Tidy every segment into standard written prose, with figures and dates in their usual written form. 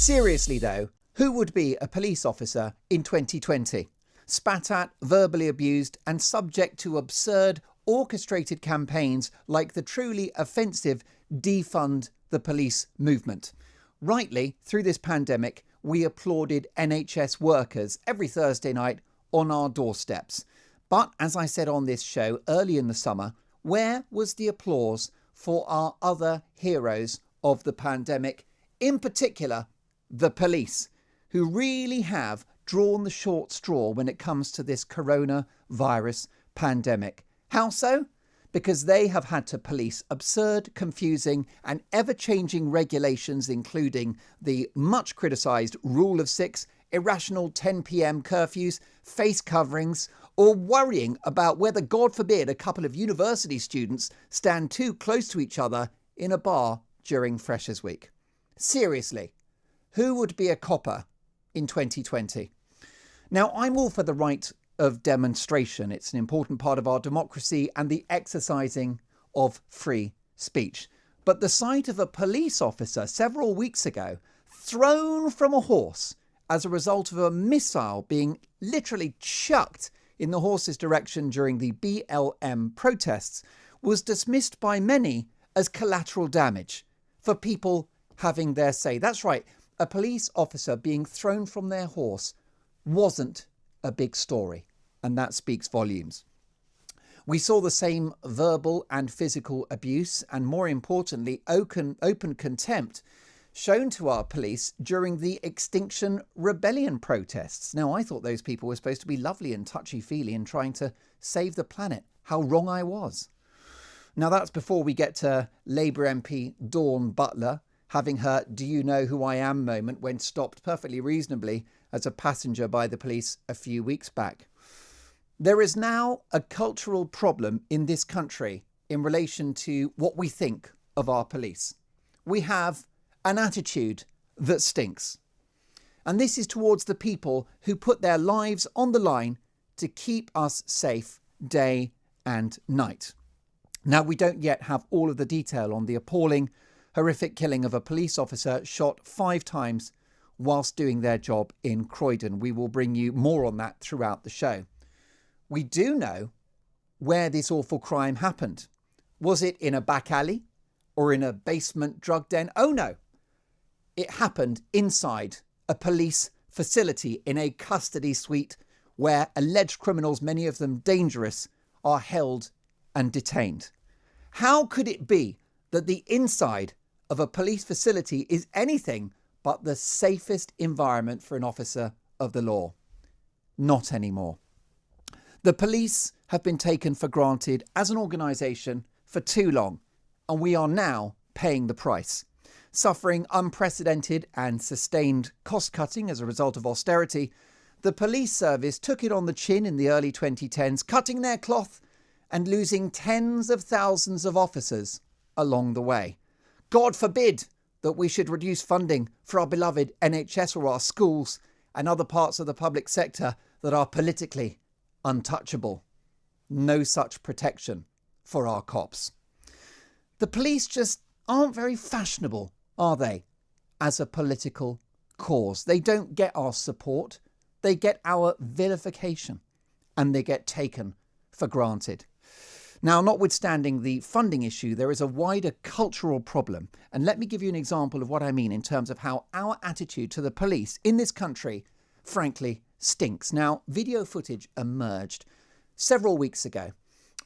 Seriously though, who would be a police officer in 2020? Spat at, verbally abused and subject to absurd, orchestrated campaigns like the truly offensive defund the police movement. Rightly, through this pandemic, we applauded NHS workers every Thursday night on our doorsteps. But as I said on this show early in the summer, where was the applause for our other heroes of the pandemic, in particular, the police, who really have drawn the short straw when it comes to this coronavirus pandemic? How so? Because they have had to police absurd, confusing and ever-changing regulations, including the much criticised rule of 6, irrational 10 p.m. curfews, face coverings, or worrying about whether, God forbid, a couple of university students stand too close to each other in a bar during Freshers' Week. Seriously, who would be a copper in 2020? Now, I'm all for the right of demonstration. It's an important part of our democracy and the exercising of free speech. But the sight of a police officer several weeks ago thrown from a horse as a result of a missile being literally chucked in the horse's direction during the BLM protests was dismissed by many as collateral damage for people having their say. That's right, a police officer being thrown from their horse wasn't a big story, and that speaks volumes. We saw the same verbal and physical abuse and, more importantly, open contempt shown to our police during the Extinction Rebellion protests. Now, I thought those people were supposed to be lovely and touchy-feely and trying to save the planet. How wrong I was. Now, that's before we get to Labour MP Dawn Butler having her "do you know who I am" moment when stopped perfectly reasonably as a passenger by the police a few weeks back. There is now a cultural problem in this country in relation to what we think of our police. We have an attitude that stinks. And this is towards the people who put their lives on the line to keep us safe day and night. Now, we don't yet have all of the detail on the appalling, horrific killing of a police officer shot 5 times whilst doing their job in Croydon. We will bring you more on that throughout the show. We do know where this awful crime happened. Was it in a back alley or in a basement drug den? Oh no, it happened inside a police facility in a custody suite where alleged criminals, many of them dangerous, are held and detained. How could it be that the inside of a police facility is anything but the safest environment for an officer of the law? Not anymore. The police have been taken for granted as an organisation for too long, and we are now paying the price. Suffering unprecedented and sustained cost-cutting as a result of austerity, the police service took it on the chin in the early 2010s, cutting their cloth and losing tens of thousands of officers along the way. God forbid that we should reduce funding for our beloved NHS or our schools and other parts of the public sector that are politically untouchable. No such protection for our cops. The police just aren't very fashionable, are they, as a political cause? They don't get our support, they get our vilification, and they get taken for granted. Now, notwithstanding the funding issue, there is a wider cultural problem. And let me give you an example of what I mean in terms of how our attitude to the police in this country, frankly, stinks. Now, video footage emerged several weeks ago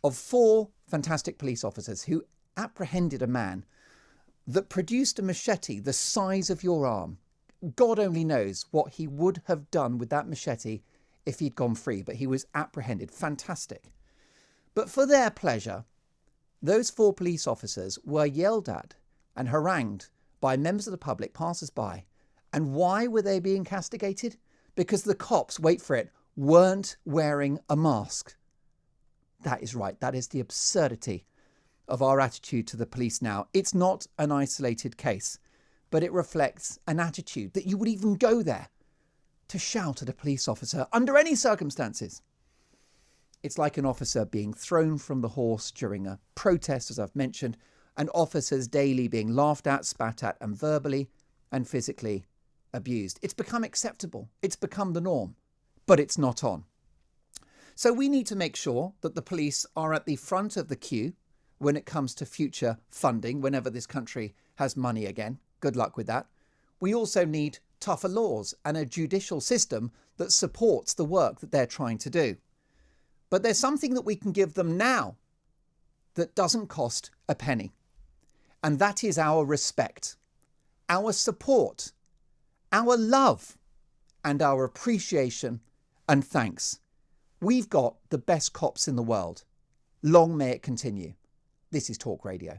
of 4 fantastic police officers who apprehended a man that produced a machete the size of your arm. God only knows what he would have done with that machete if he'd gone free, but he was apprehended. Fantastic. But for their pleasure, those 4 police officers were yelled at and harangued by members of the public, passers-by. And why were they being castigated? Because the cops, wait for it, weren't wearing a mask. That is right. That is the absurdity of our attitude to the police now. It's not an isolated case, but it reflects an attitude that you would even go there to shout at a police officer under any circumstances. It's like an officer being thrown from the horse during a protest, as I've mentioned, and officers daily being laughed at, spat at, and verbally and physically abused. It's become acceptable. It's become the norm, but it's not on. So we need to make sure that the police are at the front of the queue when it comes to future funding, whenever this country has money again. Good luck with that. We also need tougher laws and a judicial system that supports the work that they're trying to do. But there's something that we can give them now that doesn't cost a penny. And that is our respect, our support, our love, and our appreciation and thanks. We've got the best cops in the world. Long may it continue. This is Talk Radio.